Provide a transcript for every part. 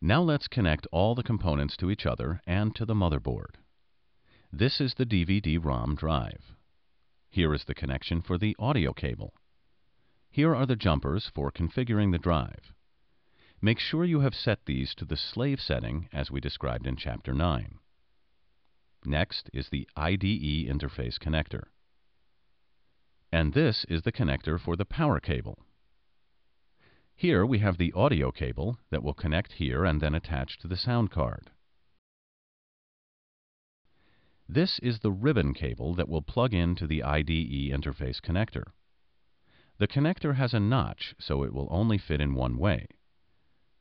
Now let's connect all the components to each other and to the motherboard. This is the DVD-ROM drive. Here is the connection for the audio cable. Here are the jumpers for configuring the drive. Make sure you have set these to the slave setting as we described in Chapter 9. Next is the IDE interface connector. And this is the connector for the power cable. Here we have the audio cable that will connect here and then attach to the sound card. This is the ribbon cable that will plug into the IDE interface connector. The connector has a notch, so it will only fit in one way.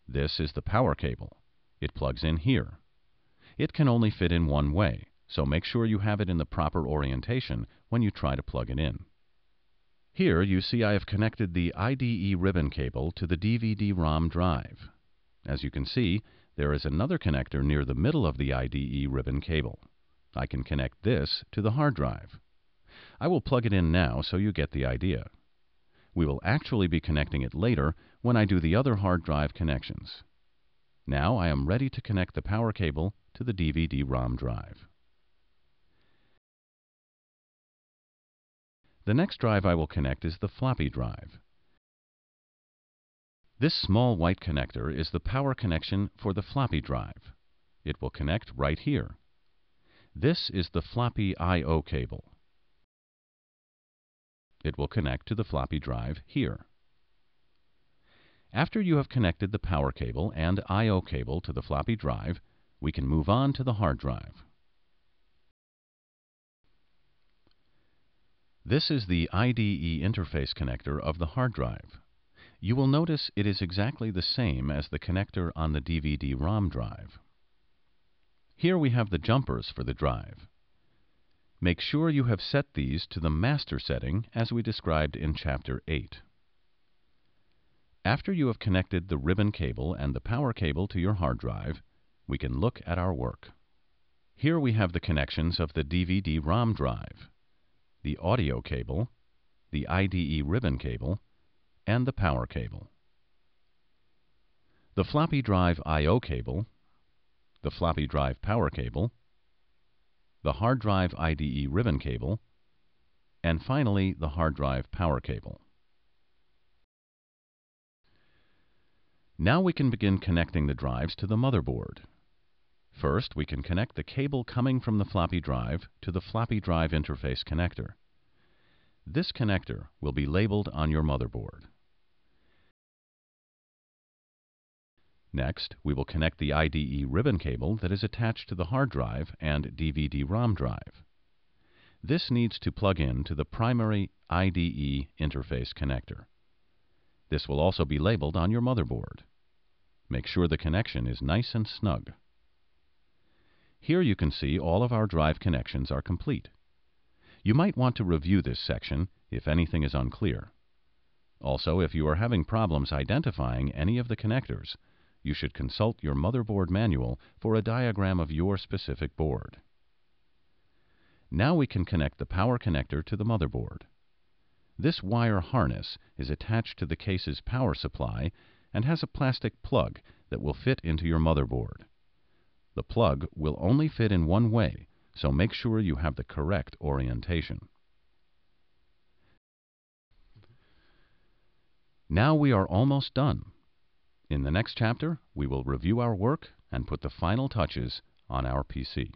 This is the power cable. It plugs in here. It can only fit in one way, so make sure you have it in the proper orientation when you try to plug it in. Here you see I have connected the IDE ribbon cable to the DVD-ROM drive. As you can see, there is another connector near the middle of the IDE ribbon cable. I can connect this to the hard drive. I will plug it in now so you get the idea. We will actually be connecting it later when I do the other hard drive connections. Now I am ready to connect the power cable to the DVD-ROM drive. The next drive I will connect is the floppy drive. This small white connector is the power connection for the floppy drive. It will connect right here. This is the floppy I/O cable. It will connect to the floppy drive here. After you have connected the power cable and I/O cable to the floppy drive, we can move on to the hard drive. This is the IDE interface connector of the hard drive. You will notice it is exactly the same as the connector on the DVD-ROM drive. Here we have the jumpers for the drive. Make sure you have set these to the master setting as we described in Chapter 8. After you have connected the ribbon cable and the power cable to your hard drive, we can look at our work. Here we have the connections of the DVD-ROM drive, the audio cable, the IDE ribbon cable, and the power cable. The floppy drive I/O cable, the floppy drive power cable, the hard drive IDE ribbon cable, and finally the hard drive power cable. Now we can begin connecting the drives to the motherboard. First, we can connect the cable coming from the floppy drive to the floppy drive interface connector. This connector will be labeled on your motherboard. Next, we will connect the IDE ribbon cable that is attached to the hard drive and DVD-ROM drive. This needs to plug in to the primary IDE interface connector. This will also be labeled on your motherboard. Make sure the connection is nice and snug. Here you can see all of our drive connections are complete. You might want to review this section if anything is unclear. Also, if you are having problems identifying any of the connectors, you should consult your motherboard manual for a diagram of your specific board. Now we can connect the power connector to the motherboard. This wire harness is attached to the case's power supply and has a plastic plug that will fit into your motherboard. The plug will only fit in one way, so make sure you have the correct orientation. Now we are almost done. In the next chapter, we will review our work and put the final touches on our PC.